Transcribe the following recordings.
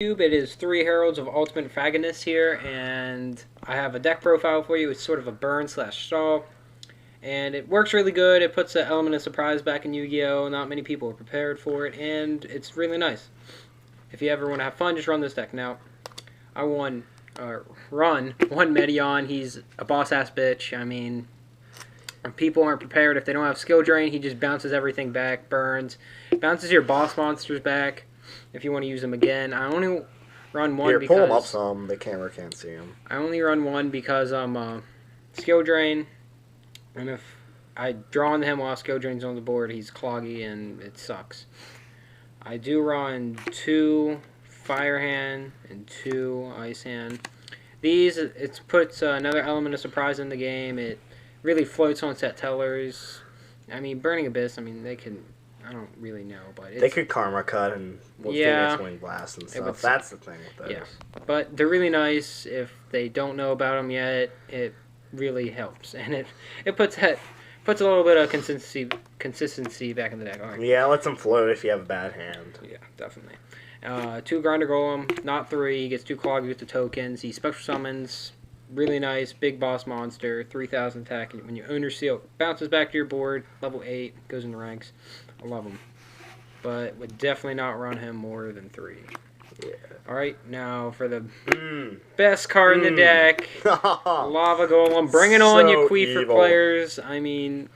It is 3 Heralds of Ultimate Antagonist here, and I have a deck profile for you. It's sort of a burn slash stall, and it works really good. It puts the element of surprise back in Yu-Gi-Oh! Not many people are prepared for it, and it's really nice. If you ever want to have fun, just run this deck. Now, I run one Medion. He's a boss-ass bitch. I mean, if people aren't prepared, if they don't have skill drain, he just bounces everything back, burns, bounces your boss monsters back. If you want to use them again, I only run one Here, because... pull them up some. The camera can't see them. I only run one because I'm skill drain, and if I draw on him while skill drain's on the board, he's cloggy and it sucks. I do run 2 Fire Hand and 2 Ice Hand. These, it puts another element of surprise in the game. It really floats on set tellers. I mean, Burning Abyss, I mean, they can... I don't really know, but they could Karma Cut and Phoenix Wing Blast and stuff. That's the thing with those. Yeah, but they're really nice. If they don't know about them yet, it really helps, and it puts a little bit of consistency back in the deck. Right. Yeah, it lets them float if you have a bad hand. Yeah, definitely. 2 Grinder Golem, not 3. He gets 2 Clog with the tokens. He special summons. Really nice, big boss monster, 3,000 attack. When you own your seal, bounces back to your board, level 8, goes in the ranks. I love him. But would definitely not run him more than 3. Yeah. Alright, now for the best card in the deck, Lava Golem. Bring it on, you Queefer players. I mean,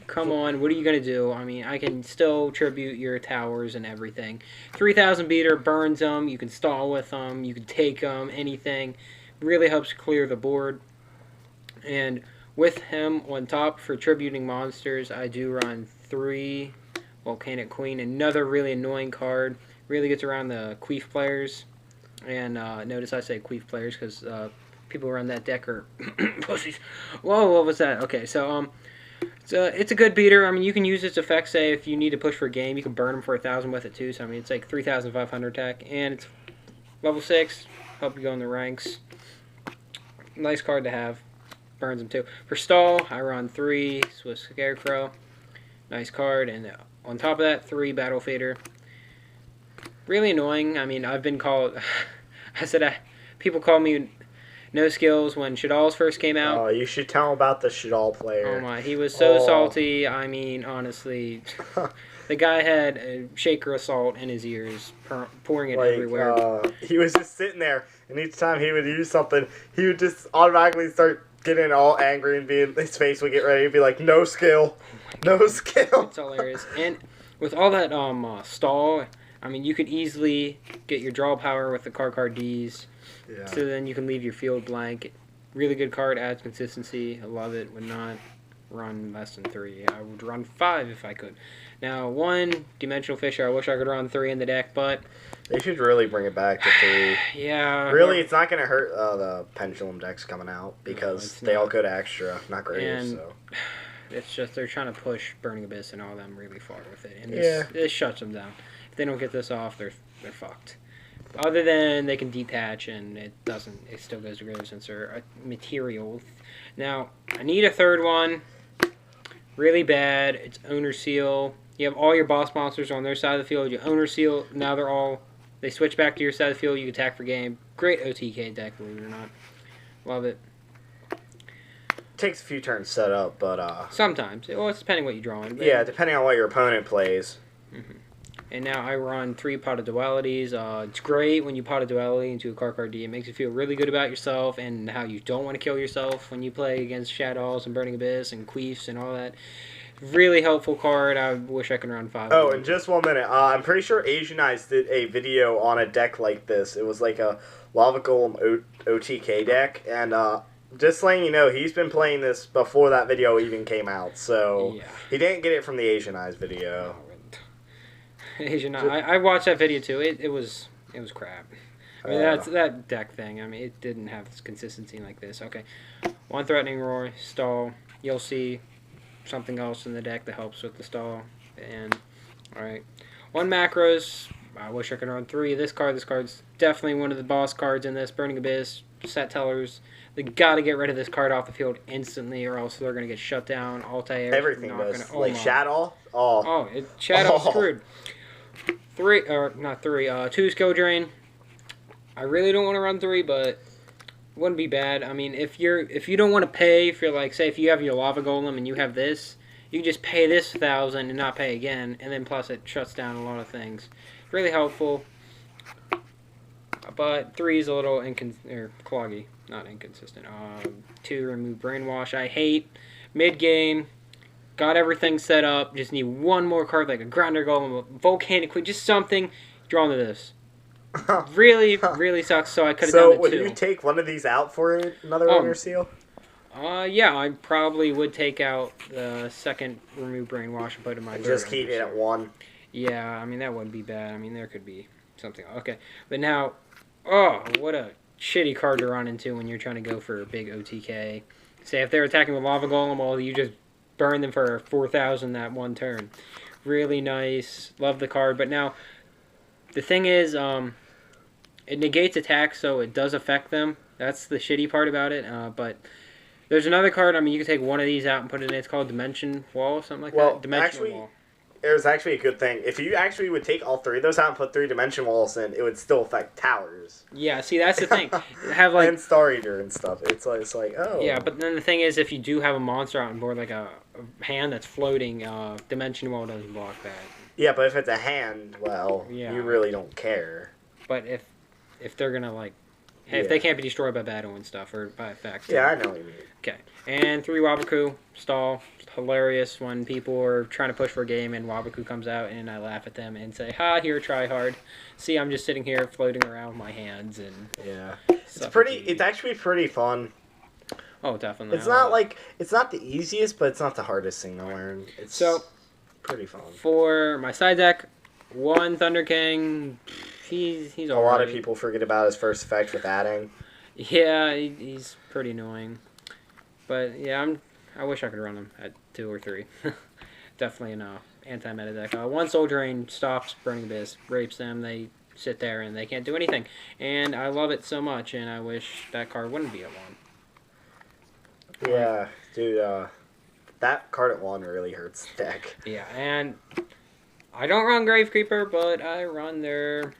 come on, what are you going to do? I mean, I can still tribute your towers and everything. 3,000 beater burns them. You can stall with them. You can take them, anything. Really helps clear the board. And with him on top for tributing monsters, I do run 3 Volcanic Queen, another really annoying card. Really gets around the Queef players. And notice I say Queef players because people around that deck are pussies. Whoa, what was that? Okay, so it's a good beater. I mean, you can use its effects. Say if you need to push for a game, you can burn them for 1,000 with it too. So I mean, it's like 3,500 attack, and it's level 6. Help you go in the ranks. Nice card to have. Burns them too. For stall, I run 3 Swiss Scarecrow. Nice card, and on top of that, 3 Battle Fader. Really annoying. I mean, I've been called... people call me no skills when Shadal's first came out. Oh, you should tell him about the Shadal player. Oh my, he was so salty. I mean, honestly, the guy had a shaker assault in his ears, pouring it everywhere. He was just sitting there, and each time he would use something, he would just automatically start getting all angry and his face would get ready to be like, no skill. No skill. It's hilarious. And with all that stall, I mean, you could easily get your draw power with the card Ds. Yeah. So then you can leave your field blank. Really good card, adds consistency. I love it. Would not run less than 3. I would run 5 if I could. Now, 1 Dimensional Fisher. I wish I could run 3 in the deck, but... They should really bring it back to 3. Yeah. Really, it's not going to hurt the Pendulum decks coming out because they all go to extra, not great. So. It's just they're trying to push Burning Abyss and all them really far with it, and this shuts them down. If they don't get this off, they're fucked. Other than they can detach, and it still goes to Greater since they're material. Now, I need a 3rd one. Really bad. It's Owner Seal. You have all your boss monsters on their side of the field. You Owner Seal. Now they switch back to your side of the field. You attack for game. Great OTK deck, believe it or not. Love it. Takes a few turns to set up, but sometimes. Well, it's depending what you draw in. Yeah, depending on what your opponent plays. Mm-hmm. And now I run 3 Pot of Dualities. It's great when you Pot a Duality into a card D. It makes you feel really good about yourself and how you don't want to kill yourself when you play against Shadows and Burning Abyss and Queefs and all that. Really helpful card. I wish I could run 5. Oh, in just 1 minute. I'm pretty sure Asian Eyes did a video on a deck like this. It was like a Lava Golem OTK deck, and just letting you know, he's been playing this before that video even came out, so he didn't get it from the Asian Eyes video. Asian Eyes. I watched that video too. It was crap. I mean, that's that deck thing. I mean, it didn't have this consistency like this. Okay, 1 Threatening Roar, stall. You'll see something else in the deck that helps with the stall. And all right, 1 Macros. I wish I could run 3 of this card. This card's definitely one of the boss cards in this. Burning Abyss, Set Tellers. They got to get rid of this card off the field instantly, or else they're going to get shut down. Altair. Everything does. Like Shadow? Shadow's screwed. 2 Skill Drain. I really don't want to run 3, but wouldn't be bad. I mean, if you don't want to pay, if you're like, say, if you have your lava golem and you have this, you can just pay this 1,000 and not pay again, and then plus it shuts down a lot of things. Really helpful. But 3 is a little cloggy, not inconsistent. 2, remove brainwash. I hate mid game. Got everything set up. Just need one more card, like a Grinder Golem, a Volcanic Queen, just something. Drawn to this. Really, really sucks. So I could have done it too. So would you take one of these out for another Owner Seal? Yeah, I probably would take out the second remove brainwash and put it in my third. Just keep it at 1. Yeah, I mean that wouldn't be bad. I mean there could be something. Okay, but now, oh, what a shitty card to run into when you're trying to go for a big OTK. Say if they're attacking with Lava Golem, well you just burn them for 4,000 that one turn. Really nice. Love the card. But now, the thing is, it negates attack, so it does affect them. That's the shitty part about it. But there's another card. I mean, you can take one of these out and put it in. It's called Dimension Wall, something like that. Dimension Wall. It was actually a good thing. If you actually would take all 3 of those out and put 3 Dimension Walls in, it would still affect towers. Yeah, see, that's the thing. Have like and Star Eater and stuff. It's like, oh. Yeah, but then the thing is, if you do have a monster out on board, like a hand that's floating, Dimension Wall doesn't block that. Yeah, but if it's a hand, well, yeah. You really don't care. But if they're gonna like, if they can't be destroyed by battle and stuff or by effect. Yeah, I know what you mean. Okay, and 3 Wabaku stall. Hilarious when people are trying to push for a game and Wabaku comes out and I laugh at them and say, "Ha, here, try hard." See, I'm just sitting here floating around with my hands and yeah, it's actually pretty fun. Oh, definitely. It's not the easiest, but it's not the hardest thing to learn. It's pretty fun. For my side deck, 1 Thunder King. He's a lot of people forget about his first effect with adding. Yeah, he's pretty annoying. But yeah, I wish I could run him at 2 or 3. Definitely an anti-meta deck. 1 Soul Drain stops Burning Abyss, rapes them. They sit there and they can't do anything. And I love it so much, and I wish that card wouldn't be at 1. Yeah, dude. That card at 1 really hurts the deck. Yeah, and I don't run Grave Creeper, but I run their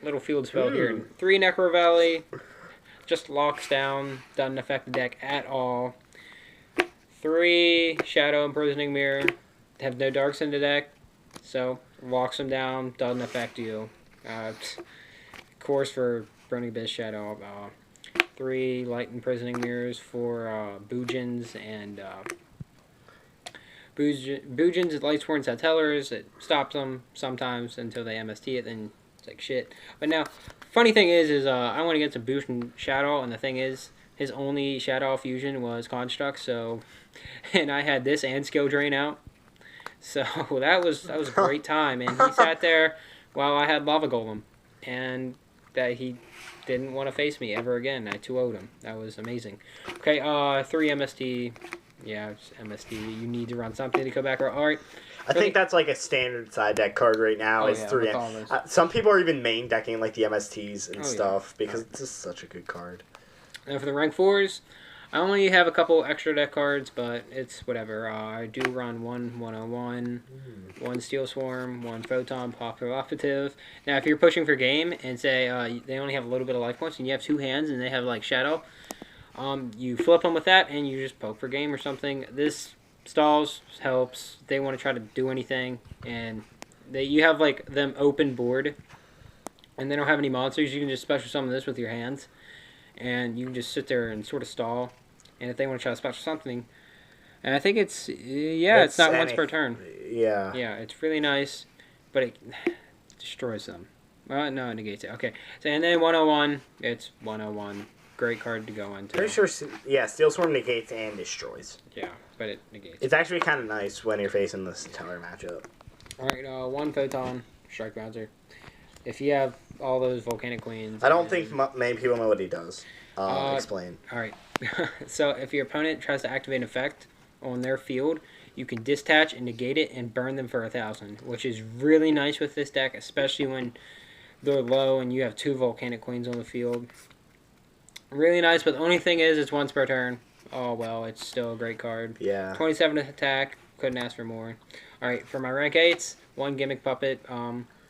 little field spell here. 3 Necro Valley, just locks down, doesn't affect the deck at all. 3 Shadow Imprisoning Mirror, have no darks in the deck, so locks them down, doesn't affect you. Of course, for Burning Abyss Shadow, 3 Light Imprisoning Mirrors for Boojins and Boojins, Lightsworn Satellar's. It stops them sometimes until they MST it, then it's like shit. But now, funny thing is I went against a Boojin Shadow, and the thing is, his only Shadow fusion was Construct, so, and I had this and Skill Drain out. So that was a great time, and he sat there while I had Lava Golem, and that he didn't want to face me ever again. I 2-0'd him. That was amazing. Okay, 3 MST. Yeah, it's MST. You need to run something to go back. All right. I think that's like a standard side deck card right now. Is 3. Some people are even main decking like the MSTs and stuff because it's just such a good card. Now for the rank 4s, I only have a couple extra deck cards, but it's whatever. I do run 1 101, 1 Steel Swarm, 1 Photon Popular Operative. Now if you're pushing for game and say they only have a little bit of life points and you have 2 hands and they have like Shadow, you flip them with that and you just poke for game or something. This stalls, helps. They want to try to do anything, and you have like them open board, and they don't have any monsters. You can just special summon this with your hands, and you can just sit there and sort of stall. And if they want to try to special something, and I think it's it's not once per turn. Yeah. Yeah, it's really nice, but it destroys them. Well, no, it negates it. Okay, so and then 101, it's 101. Great card to go into. Pretty sure, yeah, Steel Swarm negates and destroys. Yeah, but it negates. It's actually kind of nice when you're facing this Teller matchup. Alright, 1 Photon, Strike Bouncer. If you have all those Volcanic Queens... I don't think many people know what he does. Explain. Alright, so if your opponent tries to activate an effect on their field, you can detach and negate it and burn them for 1,000, which is really nice with this deck, especially when they're low and you have 2 Volcanic Queens on the field. Really nice, but the only thing is it's once per turn. Oh, well, it's still a great card. Yeah. 27 attack. Couldn't ask for more. Alright, for my rank 8s, 1 Gimmick Puppet.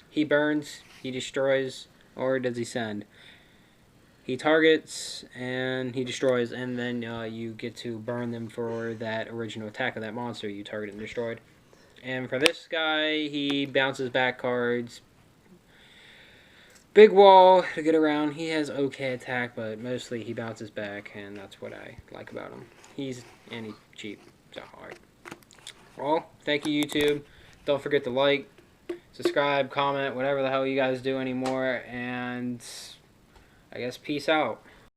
He burns, he destroys, or does he send? he targets and he destroys, and then you get to burn them for that original attack of that monster you targeted and destroyed. And for this guy, he bounces back cards. Big wall to get around. He has okay attack, but mostly he bounces back, and that's what I like about him. He's cheap, so alright. Well, thank you, YouTube. Don't forget to like, subscribe, comment, whatever the hell you guys do anymore, and I guess peace out.